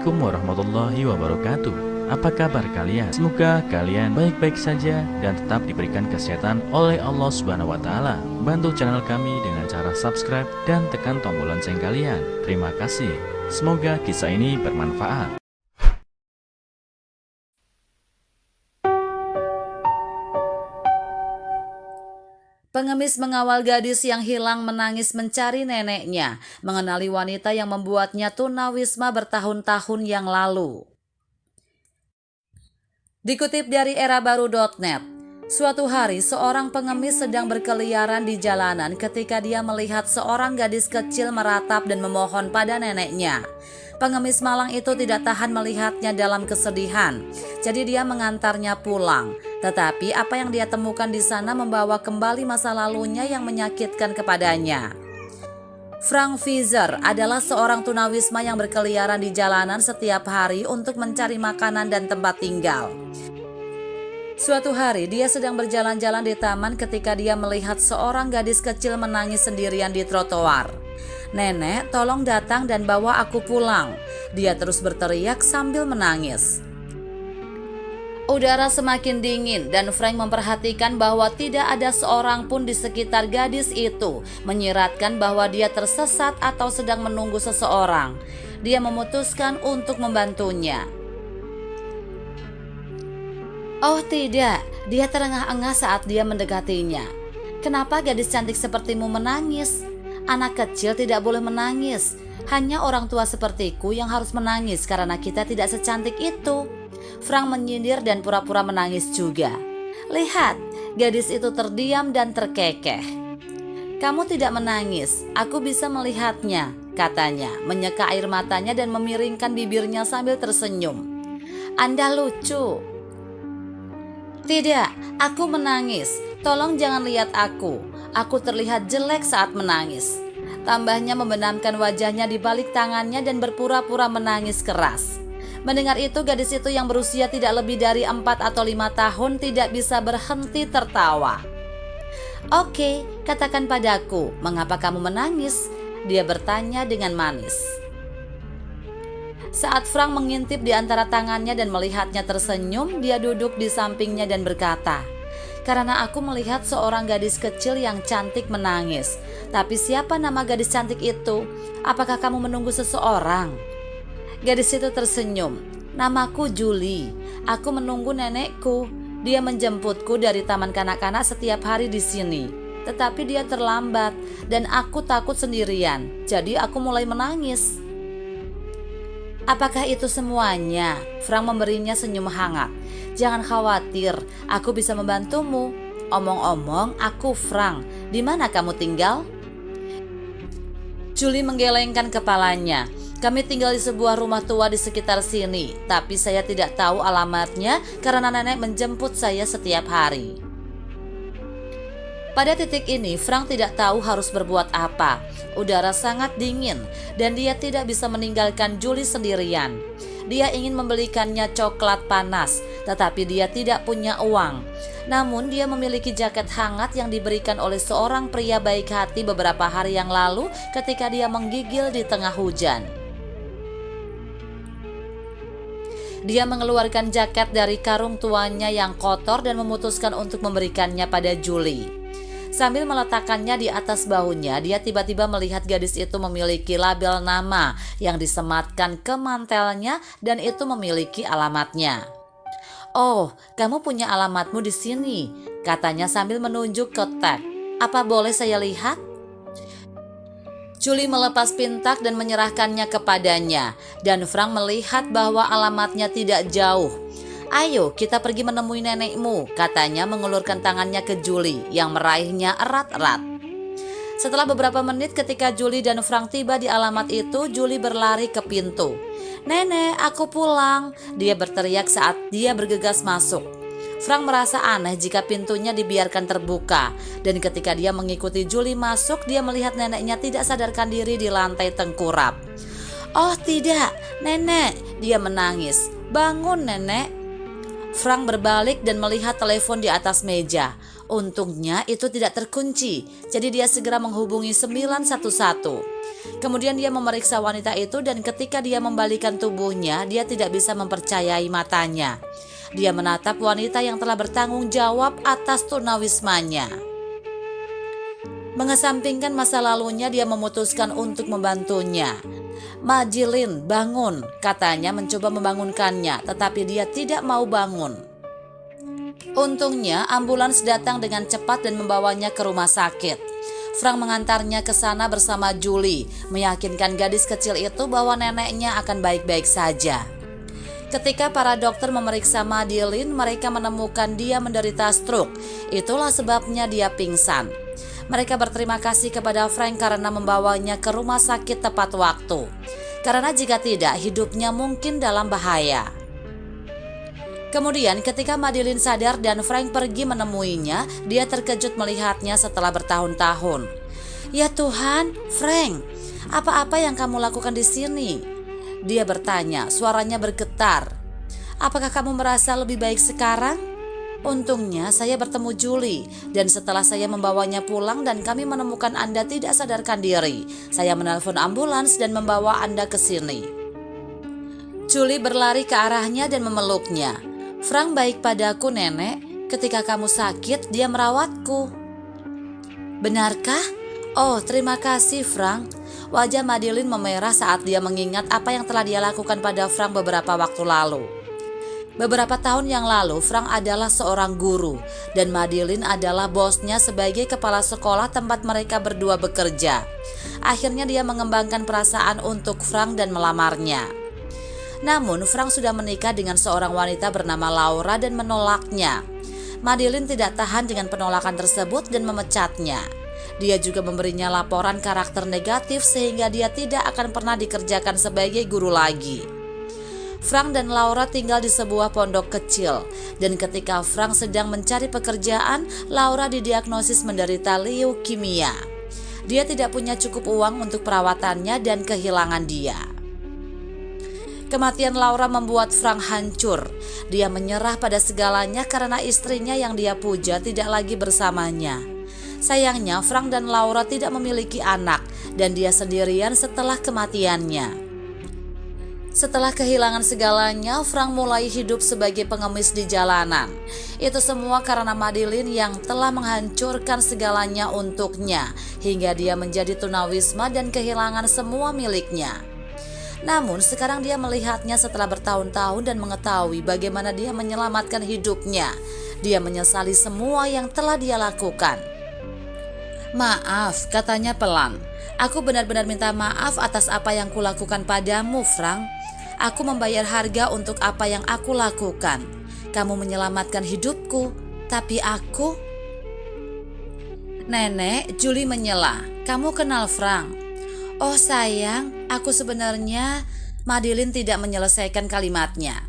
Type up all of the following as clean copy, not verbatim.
Assalamualaikum warahmatullahi wabarakatuh. Apa kabar kalian? Semoga kalian baik-baik saja dan tetap diberikan kesehatan oleh Allah Subhanahu wa taala. Bantu channel kami dengan cara subscribe dan tekan tombol lonceng kalian. Terima kasih. Semoga kisah ini bermanfaat. Pengemis mengawal gadis yang hilang menangis mencari neneknya, mengenali wanita yang membuatnya tunawisma bertahun-tahun yang lalu. Dikutip dari erabaru.net, suatu hari seorang pengemis sedang berkeliaran di jalanan ketika dia melihat seorang gadis kecil meratap dan memohon pada neneknya. Pengemis malang itu tidak tahan melihatnya dalam kesedihan, jadi dia mengantarnya pulang. Tetapi apa yang dia temukan di sana membawa kembali masa lalunya yang menyakitkan kepadanya. Frank Fizer adalah seorang tunawisma yang berkeliaran di jalanan setiap hari untuk mencari makanan dan tempat tinggal. Suatu hari dia sedang berjalan-jalan di taman ketika dia melihat seorang gadis kecil menangis sendirian di trotoar. "Nenek, tolong datang dan bawa aku pulang," dia terus berteriak sambil menangis. Udara semakin dingin dan Frank memperhatikan bahwa tidak ada seorang pun di sekitar gadis itu, menyiratkan bahwa dia tersesat atau sedang menunggu seseorang. Dia memutuskan untuk membantunya. Oh tidak, dia terengah-engah saat dia mendekatinya. "Kenapa gadis cantik sepertimu menangis? Anak kecil tidak boleh menangis. Hanya orang tua sepertiku yang harus menangis karena kita tidak secantik itu." Frank menyindir dan pura-pura menangis juga. "Lihat, gadis itu terdiam dan terkekeh." "Kamu tidak menangis, aku bisa melihatnya," katanya, menyeka air matanya dan memiringkan bibirnya sambil tersenyum. "Anda lucu." "Tidak, aku menangis. Tolong jangan lihat aku. Aku terlihat jelek saat menangis." Tambahnya membenamkan wajahnya di balik tangannya dan berpura-pura menangis keras. Mendengar itu, gadis itu yang berusia tidak lebih dari 4 atau 5 tahun tidak bisa berhenti tertawa. "Oke, katakan padaku, mengapa kamu menangis?" dia bertanya dengan manis. Saat Frank mengintip di antara tangannya dan melihatnya tersenyum, dia duduk di sampingnya dan berkata, "Karena aku melihat seorang gadis kecil yang cantik menangis. Tapi siapa nama gadis cantik itu? Apakah kamu menunggu seseorang?" Gadis itu tersenyum. "Namaku Julie. Aku menunggu nenekku. Dia menjemputku dari taman kanak-kanak setiap hari di sini. Tetapi dia terlambat dan aku takut sendirian. Jadi aku mulai menangis." "Apakah itu semuanya?" Frank memberinya senyum hangat. "Jangan khawatir, aku bisa membantumu. Omong-omong, aku Frank. Di mana kamu tinggal?" Julie menggelengkan kepalanya. "Kami tinggal di sebuah rumah tua di sekitar sini, tapi saya tidak tahu alamatnya karena nenek menjemput saya setiap hari." Pada titik ini, Frank tidak tahu harus berbuat apa. Udara sangat dingin dan dia tidak bisa meninggalkan Julie sendirian. Dia ingin membelikannya coklat panas, tetapi dia tidak punya uang. Namun dia memiliki jaket hangat yang diberikan oleh seorang pria baik hati beberapa hari yang lalu ketika dia menggigil di tengah hujan. Dia mengeluarkan jaket dari karung tuanya yang kotor dan memutuskan untuk memberikannya pada Julie. Sambil meletakkannya di atas bahunya, dia tiba-tiba melihat gadis itu memiliki label nama yang disematkan ke mantelnya dan itu memiliki alamatnya. "Oh, kamu punya alamatmu di sini," katanya sambil menunjuk ke tag. "Apa boleh saya lihat?" Julie melepas pintak dan menyerahkannya kepadanya, dan Frank melihat bahwa alamatnya tidak jauh. "Ayo kita pergi menemui nenekmu," katanya mengulurkan tangannya ke Julie yang meraihnya erat-erat. Setelah beberapa menit ketika Julie dan Frank tiba di alamat itu, Julie berlari ke pintu. "Nenek, aku pulang," dia berteriak saat dia bergegas masuk. Frank merasa aneh jika pintunya dibiarkan terbuka, dan ketika dia mengikuti Julie masuk, dia melihat neneknya tidak sadarkan diri di lantai tengkurap. "Oh tidak, nenek," dia menangis. "Bangun nenek." Frank berbalik dan melihat telepon di atas meja. Untungnya itu tidak terkunci, jadi dia segera menghubungi 911. Kemudian dia memeriksa wanita itu dan ketika dia membalikan tubuhnya, dia tidak bisa mempercayai matanya. Dia menatap wanita yang telah bertanggung jawab atas tunawismanya. Mengesampingkan masa lalunya, dia memutuskan untuk membantunya. "Madilyn, bangun," katanya mencoba membangunkannya, tetapi dia tidak mau bangun. Untungnya ambulans datang dengan cepat dan membawanya ke rumah sakit. Frank mengantarnya ke sana bersama Julie, meyakinkan gadis kecil itu bahwa neneknya akan baik-baik saja. Ketika para dokter memeriksa Madilyn, mereka menemukan dia menderita stroke. Itulah sebabnya dia pingsan. Mereka berterima kasih kepada Frank karena membawanya ke rumah sakit tepat waktu. Karena jika tidak, hidupnya mungkin dalam bahaya. Kemudian ketika Madilyn sadar dan Frank pergi menemuinya, dia terkejut melihatnya setelah bertahun-tahun. "Ya Tuhan, Frank, apa-apa yang kamu lakukan di sini?" Dia bertanya, suaranya bergetar. "Apakah kamu merasa lebih baik sekarang?" "Untungnya saya bertemu Julie dan setelah saya membawanya pulang dan kami menemukan Anda tidak sadarkan diri, saya menelpon ambulans dan membawa Anda ke sini." Julie berlari ke arahnya dan memeluknya. "Frank baik padaku, Nenek. Ketika kamu sakit, dia merawatku." "Benarkah? Oh, terima kasih, Frank." Wajah Madilyn memerah saat dia mengingat apa yang telah dia lakukan pada Frank beberapa waktu lalu. Beberapa tahun yang lalu, Frank adalah seorang guru dan Madilyn adalah bosnya sebagai kepala sekolah tempat mereka berdua bekerja. Akhirnya dia mengembangkan perasaan untuk Frank dan melamarnya. Namun Frank sudah menikah dengan seorang wanita bernama Laura dan menolaknya. Madilyn tidak tahan dengan penolakan tersebut dan memecatnya. Dia juga memberinya laporan karakter negatif sehingga dia tidak akan pernah dikerjakan sebagai guru lagi. Frank dan Laura tinggal di sebuah pondok kecil dan ketika Frank sedang mencari pekerjaan, Laura didiagnosis menderita leukemia. Dia tidak punya cukup uang untuk perawatannya dan kehilangan dia. Kematian Laura membuat Frank hancur. Dia menyerah pada segalanya karena istrinya yang dia puja tidak lagi bersamanya. Sayangnya Frank dan Laura tidak memiliki anak dan dia sendirian setelah kematiannya. Setelah kehilangan segalanya, Frank mulai hidup sebagai pengemis di jalanan. Itu semua karena Madilyn yang telah menghancurkan segalanya untuknya hingga dia menjadi tunawisma dan kehilangan semua miliknya. Namun sekarang dia melihatnya setelah bertahun-tahun dan mengetahui bagaimana dia menyelamatkan hidupnya. Dia menyesali semua yang telah dia lakukan. "Maaf," katanya pelan. "Aku benar-benar minta maaf atas apa yang kulakukan padamu, Frank. Aku membayar harga untuk apa yang aku lakukan. Kamu menyelamatkan hidupku, tapi aku..." "Nenek," Julie menyela, "kamu kenal Frank?" "Oh sayang, aku sebenarnya..." Madilyn tidak menyelesaikan kalimatnya.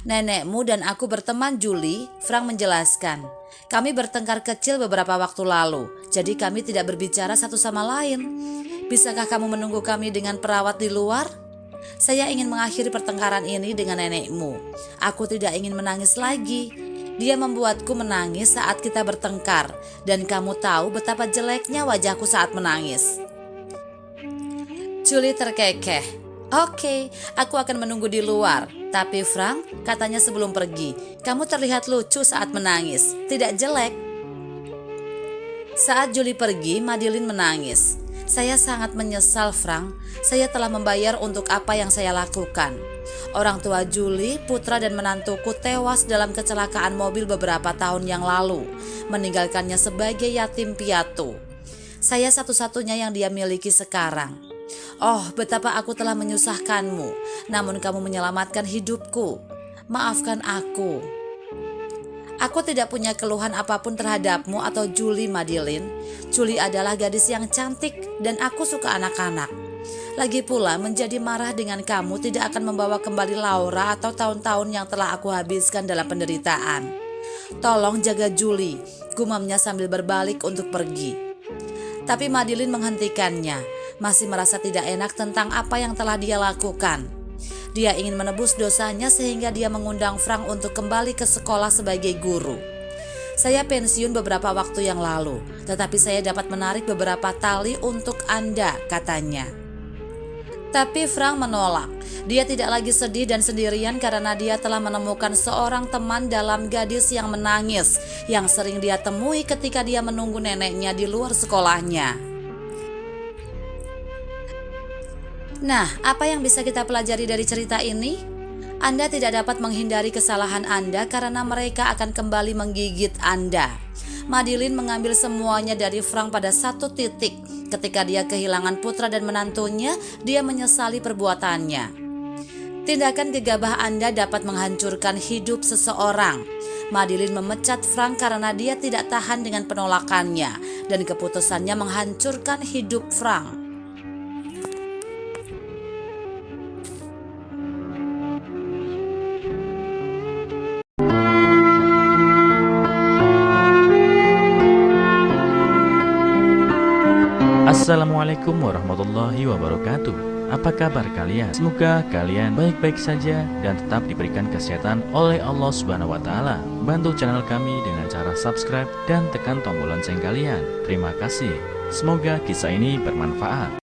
"Nenekmu dan aku berteman, Julie," Frank menjelaskan. "Kami bertengkar kecil beberapa waktu lalu, jadi kami tidak berbicara satu sama lain. Bisakah kamu menunggu kami dengan perawat di luar? Saya ingin mengakhiri pertengkaran ini dengan nenekmu. Aku tidak ingin menangis lagi. Dia membuatku menangis saat kita bertengkar, dan kamu tahu betapa jeleknya wajahku saat menangis." Julie terkekeh. "Oke, aku akan menunggu di luar. Tapi Frank," katanya sebelum pergi, "kamu terlihat lucu saat menangis, tidak jelek." Saat Julie pergi, Madilyn menangis. "Saya sangat menyesal, Frank. Saya telah membayar untuk apa yang saya lakukan. Orang tua Julie, putra dan menantuku tewas dalam kecelakaan mobil beberapa tahun yang lalu, meninggalkannya sebagai yatim piatu. Saya satu-satunya yang dia miliki sekarang. Oh, betapa aku telah menyusahkanmu, namun kamu menyelamatkan hidupku. Maafkan aku." "Aku tidak punya keluhan apapun terhadapmu atau Julie, Madilyn. Julie adalah gadis yang cantik dan aku suka anak-anak. Lagi pula menjadi marah dengan kamu tidak akan membawa kembali Laura atau tahun-tahun yang telah aku habiskan dalam penderitaan. Tolong jaga Julie," gumamnya sambil berbalik untuk pergi. Tapi Madilyn menghentikannya, masih merasa tidak enak tentang apa yang telah dia lakukan. Dia ingin menebus dosanya sehingga dia mengundang Frank untuk kembali ke sekolah sebagai guru. "Saya pensiun beberapa waktu yang lalu, tetapi saya dapat menarik beberapa tali untuk Anda," katanya. Tapi Frank menolak. Dia tidak lagi sedih dan sendirian karena dia telah menemukan seorang teman dalam gadis yang menangis, yang sering dia temui ketika dia menunggu neneknya di luar sekolahnya. Nah, apa yang bisa kita pelajari dari cerita ini? Anda tidak dapat menghindari kesalahan Anda karena mereka akan kembali menggigit Anda. Madeline mengambil semuanya dari Frank pada satu titik. Ketika dia kehilangan putra dan menantunya, dia menyesali perbuatannya. Tindakan gegabah Anda dapat menghancurkan hidup seseorang. Madeline memecat Frank karena dia tidak tahan dengan penolakannya, dan keputusannya menghancurkan hidup Frank. Assalamualaikum warahmatullahi wabarakatuh. Apa kabar kalian? Semoga kalian baik-baik saja dan tetap diberikan kesehatan oleh Allah Subhanahu wa taala. Bantu channel kami dengan cara subscribe dan tekan tombol lonceng kalian. Terima kasih. Semoga kisah ini bermanfaat.